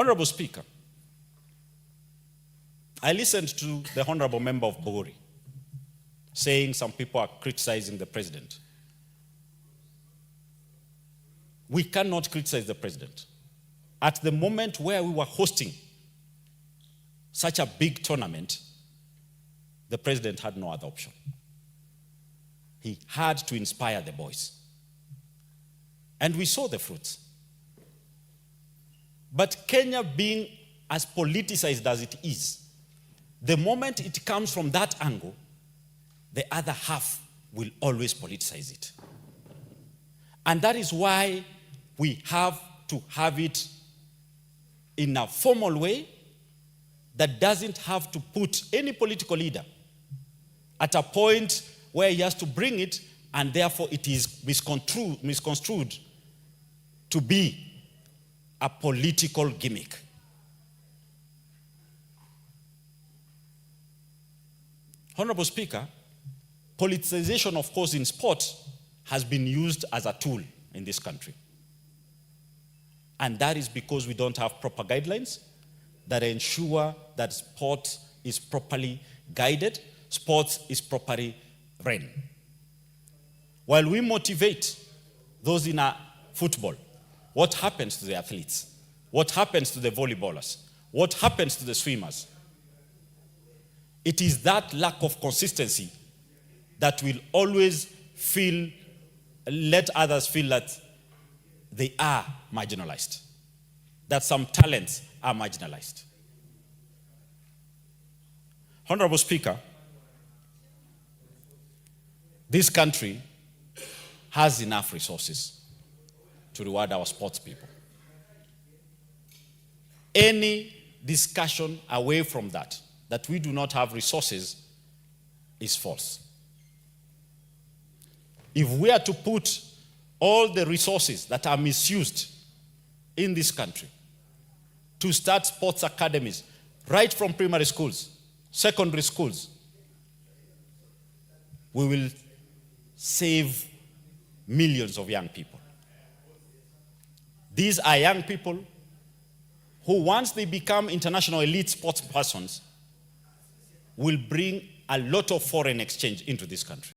Honorable Speaker, I listened to the Honorable Member of Bogori saying some people are criticizing the president. We cannot criticize the president. At the moment where we were hosting such a big tournament, the president had no other option. He had to inspire the boys. And we saw the fruits. But Kenya being as politicized as it is, the moment it comes from that angle, the other half will always politicize it. And that is why we have to have it in a formal way that doesn't have to put any political leader at a point where he has to bring it, and therefore it is misconstrued to be a political gimmick. Honorable Speaker, politicization, of course, in sport has been used as a tool in this country. And that is because we don't have proper guidelines that ensure that sport is properly guided, sports is properly run. While we motivate those in our football, what happens to the athletes? What happens to the volleyballers? What happens to the swimmers? It is that lack of consistency that will always let others feel that they are marginalized, that some talents are marginalized. Honorable Speaker, this country has enough resources to reward our sports people. Any discussion away from that we do not have resources, is false. If we are to put all the resources that are misused in this country to start sports academies, right from primary schools, secondary schools, we will save millions of young people. These are young people who, once they become international elite sports persons, will bring a lot of foreign exchange into this country.